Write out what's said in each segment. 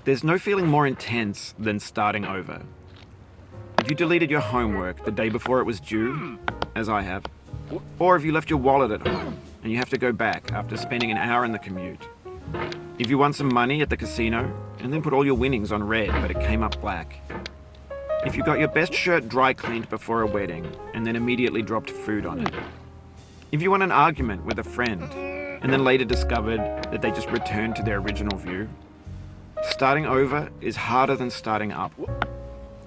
There's no feeling more intense than starting over. If you deleted your homework the day before it was due, as I have, or if you left your wallet at home and you have to go back after spending an hour in the commute. If you won some money at the casino and then put all your winnings on red but it came up black. If you got your best shirt dry cleaned before a wedding and then immediately dropped food on it. If you won an argument with a friend and then later discovered that they just returned to their original view. Starting over is harder than starting up.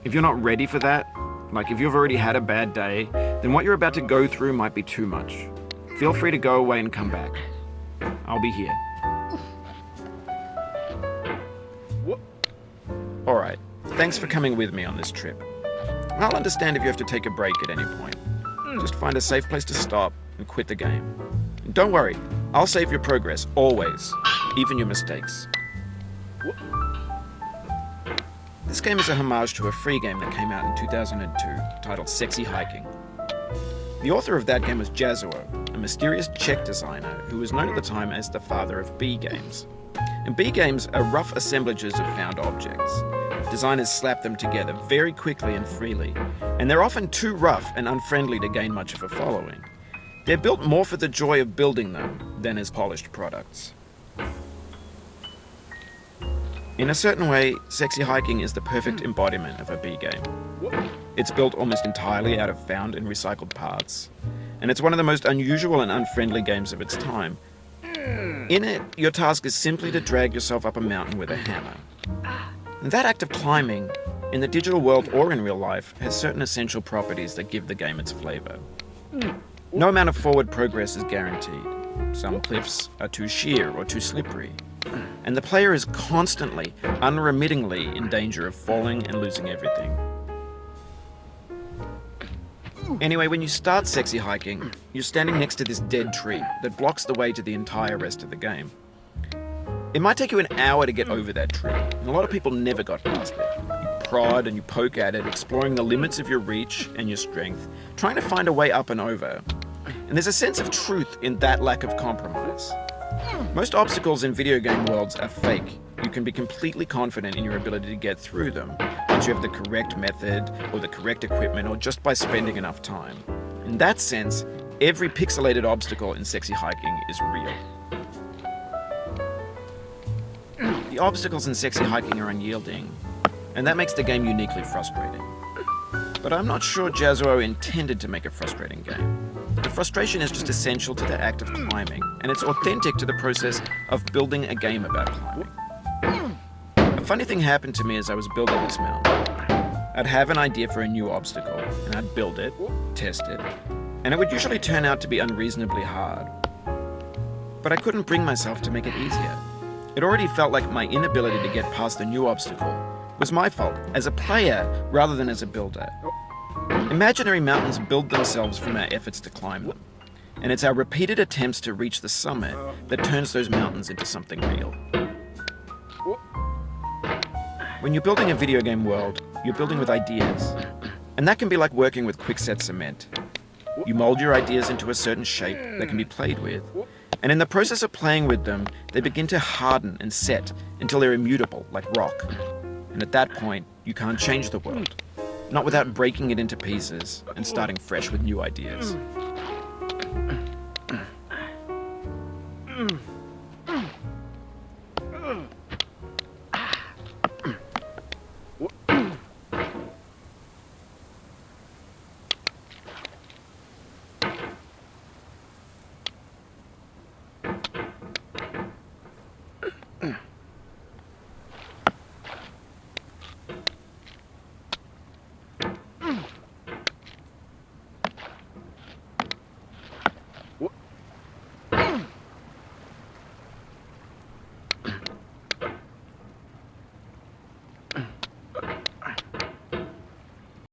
If you're not ready for that, like if you've already had a bad day, then what you're about to go through might be too much. Feel free to go away and come back. I'll be here. Alright, thanks for coming with me on this trip. I'll understand if you have to take a break at any point. Just find a safe place to stop and quit the game. And don't worry, I'll save your progress, always, even your mistakes. This game is a homage to a free game that came out in 2002 titled Sexy Hiking. The author of that game was Jazzuo, a mysterious Czech designer who was known at the time as the father of B games. And B games are rough assemblages of found objects. Designers slap them together very quickly and freely, and they're often too rough and unfriendly to gain much of a following. They're built more for the joy of building them than as polished products. In a certain way, Sexy Hiking is the perfect embodiment of a B game. It's built almost entirely out of found and recycled parts, and it's one of the most unusual and unfriendly games of its time. In it, your task is simply to drag yourself up a mountain with a hammer. And that act of climbing, in the digital world or in real life, has certain essential properties that give the game its flavor. No amount of forward progress is guaranteed. Some cliffs are too sheer or too slippery. And the player is constantly, unremittingly in danger of falling and losing everything. Anyway, when you start Sexy Hiking, you're standing next to this dead tree that blocks the way to the entire rest of the game. It might take you an hour to get over that tree, and a lot of people never got past it. You prod and you poke at it, exploring the limits of your reach and your strength, trying to find a way up and over. And there's a sense of truth in that lack of compromise. Most obstacles in video game worlds are fake. You can be completely confident in your ability to get through them once you have the correct method or the correct equipment or just by spending enough time. In that sense, every pixelated obstacle in Sexy Hiking is real. The obstacles in Sexy Hiking are unyielding, and that makes the game uniquely frustrating. But I'm not sure Jazzuo intended to make a frustrating game. The frustration is just essential to the act of climbing, and it's authentic to the process of building a game about climbing. A funny thing happened to me as I was building this mountain. I'd have an idea for a new obstacle, and I'd build it, test it, and it would usually turn out to be unreasonably hard. But I couldn't bring myself to make it easier. It already felt like my inability to get past the new obstacle was my fault, as a player rather than as a builder. Imaginary mountains build themselves from our efforts to climb them, and it's our repeated attempts to reach the summit that turns those mountains into something real. When you're building a video game world, you're building with ideas. And that can be like working with quickset cement. You mold your ideas into a certain shape that can be played with. And in the process of playing with them, they begin to harden and set until they're immutable, like rock. And at that point, you can't change the world. Not without breaking it into pieces and starting fresh with new ideas.